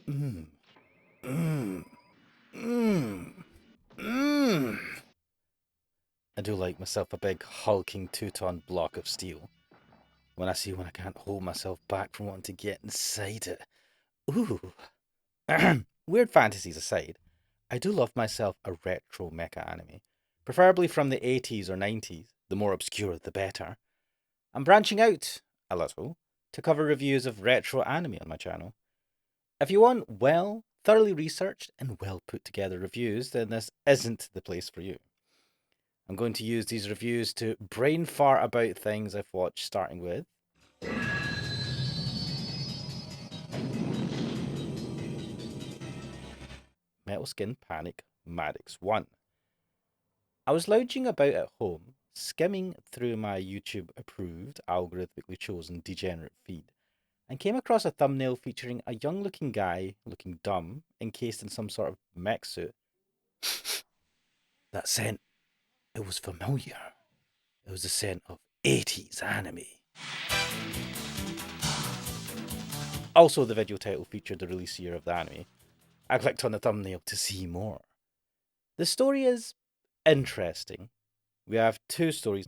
Mmm. Mmm. Mmm. Mmm. I do like myself a big hulking 2-ton block of steel. When I see one, I can't hold myself back from wanting to get inside it. Ooh. Weird fantasies aside, I do love myself a retro mecha anime, preferably from the 80s or 90s. The more obscure, the better. I'm branching out a little to cover reviews of retro anime on my channel. If you want thoroughly researched and well put together reviews, then this isn't the place for you. I'm going to use these reviews to brain fart about things I've watched, starting with Metal Skin Panic MADOX-01. I was lounging about at home, skimming through my YouTube approved, algorithmically chosen degenerate feed, and came across a thumbnail featuring a young looking guy looking dumb, encased in some sort of mech suit. That scent, it was familiar. It was the scent of 80s anime. Also, the video title featured the release year of the anime. I clicked on the thumbnail to see more. The story is interesting. We have two stories.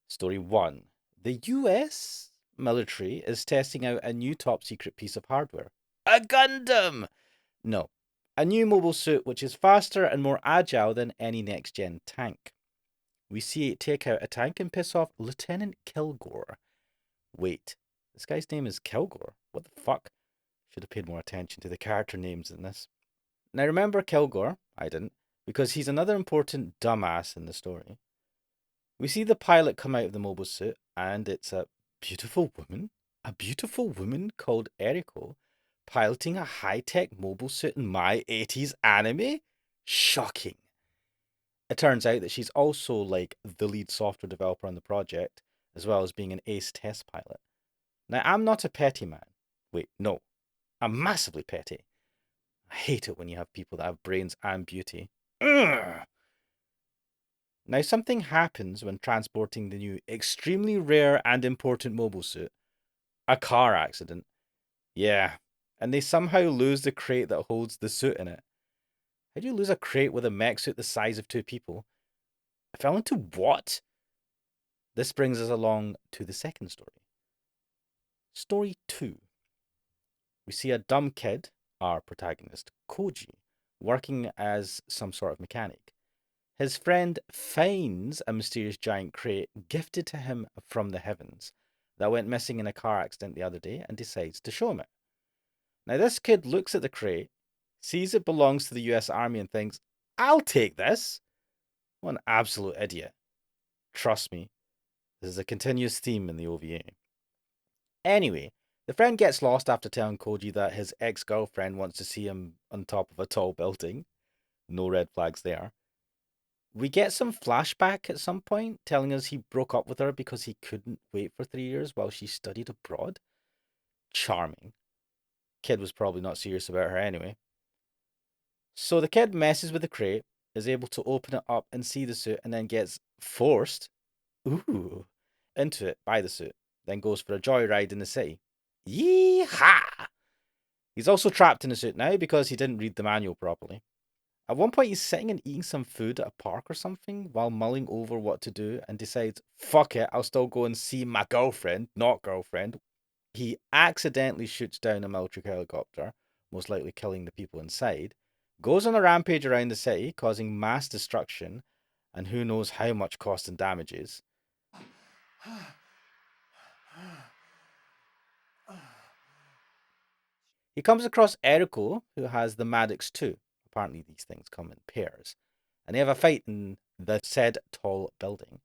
Story 1. The US military is testing out a new top secret piece of hardware. A Gundam! No, a new mobile suit which is faster and more agile than any next gen tank. We see it take out a tank and piss off Lieutenant Kilgore. Wait, this guy's name is Kilgore? What the fuck? Should have paid more attention to the character names in this. Now remember Kilgore? I didn't, because he's another important dumbass in the story. We see the pilot come out of the mobile suit, and it's a beautiful woman called Eriko, piloting a high-tech mobile suit in my 80s anime? Shocking. It turns out that she's also like the lead software developer on the project, as well as being an ace test pilot. Now, I'm not a petty man. Wait, no. I'm massively petty. I hate it when you have people that have brains and beauty. Ugh! Now, something happens when transporting the new, extremely rare and important mobile suit. A car accident. Yeah, and they somehow lose the crate that holds the suit in it. How do you lose a crate with a mech suit the size of two people? I fell into what? This brings us along to the second story. Story 2. We see a dumb kid, our protagonist, Koji, working as some sort of mechanic. His friend finds a mysterious giant crate gifted to him from the heavens that went missing in a car accident the other day and decides to show him it. Now, this kid looks at the crate, sees it belongs to the US Army, and thinks, I'll take this. What an absolute idiot. Trust me, this is a continuous theme in the OVA. Anyway, the friend gets lost after telling Koji that his ex girlfriend wants to see him on top of a tall building. No red flags there. We get some flashback at some point telling us he broke up with her because he couldn't wait for 3 years while she studied abroad. Charming. Kid was probably not serious about her anyway. So the kid messes with the crate, is able to open it up and see the suit, and then gets forced into it by the suit, then goes for a joyride in the city. Yee-haw! He's also trapped in the suit now because he didn't read the manual properly. At one point, he's sitting and eating some food at a park or something while mulling over what to do and decides, fuck it, I'll still go and see my girlfriend, not girlfriend. He accidentally shoots down a military helicopter, most likely killing the people inside, goes on a rampage around the city, causing mass destruction and who knows how much cost and damages. He comes across Eriko, who has the Maddox-02. Apparently, these things come in pairs. And they have a fight in the said tall building.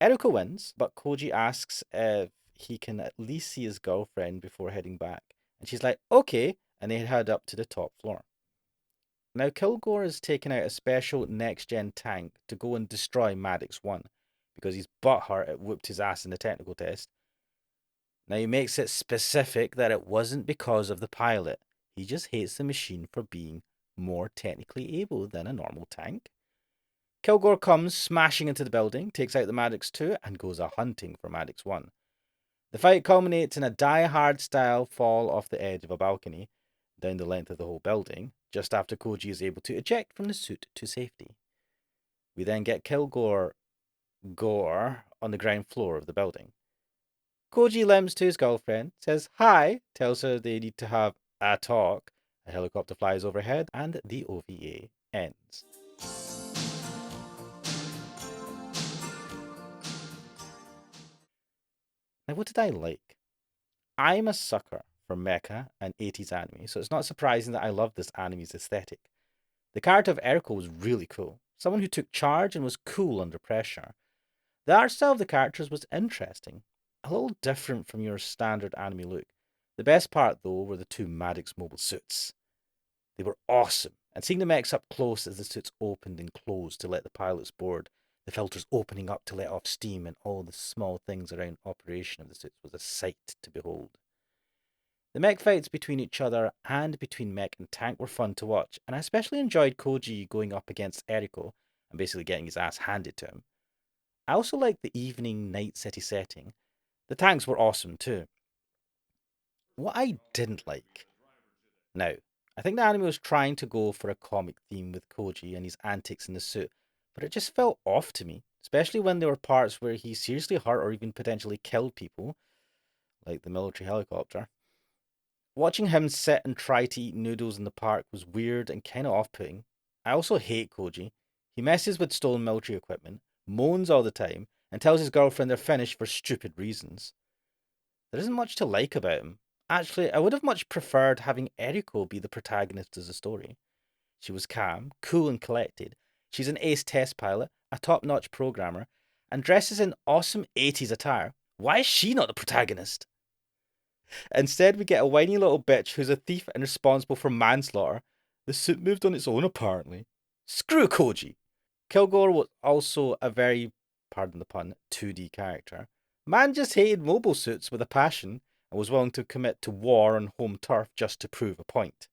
Eriko wins, but Koji asks if he can at least see his girlfriend before heading back. And she's like, okay, and they head up to the top floor. Now, Kilgore has taken out a special next-gen tank to go and destroy Maddox-01 because he's butthurt it whooped his ass in the technical test. Now, he makes it specific that it wasn't because of the pilot. He just hates the machine for being more technically able than a normal tank. Kilgore comes smashing into the building, takes out the Maddox-02, and goes a-hunting for Maddox-01. The fight culminates in a Die Hard style fall off the edge of a balcony. down the length of the whole building, just after Koji is able to eject from the suit to safety. We then get Kilgore Gore on the ground floor of the building. Koji limps to his girlfriend, says hi, tells her they need to have a talk. A helicopter flies overhead, and the OVA ends. Now, what did I like? I'm a sucker for mecha and 80s anime, so it's not surprising that I love this anime's aesthetic. The character of Eriko was really cool, someone who took charge and was cool under pressure. The art style of the characters was interesting, a little different from your standard anime look. The best part, though, were the two Maddox mobile suits. They were awesome, and seeing the mechs up close as the suits opened and closed to let the pilots board, the filters opening up to let off steam, and all the small things around operation of the suits was a sight to behold. The mech fights between each other and between mech and tank were fun to watch, and I especially enjoyed Koji going up against Eriko and basically getting his ass handed to him. I also liked the evening night city setting. The tanks were awesome too. What I didn't like. Now, I think the anime was trying to go for a comic theme with Koji and his antics in the suit, but it just felt off to me, especially when there were parts where he seriously hurt or even potentially killed people, like the military helicopter. Watching him sit and try to eat noodles in the park was weird and kind of off putting. I also hate Koji. He messes with stolen military equipment, moans all the time, and tells his girlfriend they're finished for stupid reasons. There isn't much to like about him. Actually, I would have much preferred having Eriko be the protagonist of the story. She was calm, cool, and collected. She's an ace test pilot, a top notch programmer, and dresses in awesome 80s attire. Why is she not the protagonist? Instead, we get a whiny little bitch who's a thief and responsible for manslaughter. The suit moved on its own, apparently. Screw Koji! Kilgore was also a very, pardon the pun, 2D character. Man just hated mobile suits with a passion and was willing to commit to war on home turf just to prove a point.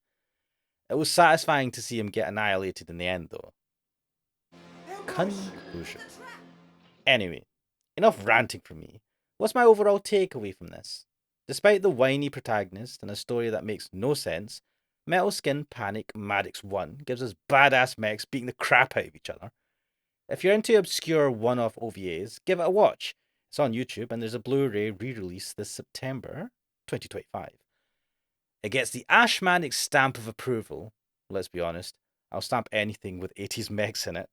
It was satisfying to see him get annihilated in the end, though. Conclusion. Anyway, enough ranting from me. What's my overall takeaway from this? Despite the whiny protagonist and a story that makes no sense, Metal Skin Panic MADOX-01 gives us badass mechs beating the crap out of each other. If you're into obscure one-off OVAs, give it a watch. It's on YouTube and there's a Blu-ray re-release this September 2025. It gets the Ashmanix stamp of approval. Let's be honest, I'll stamp anything with 80s mechs in it.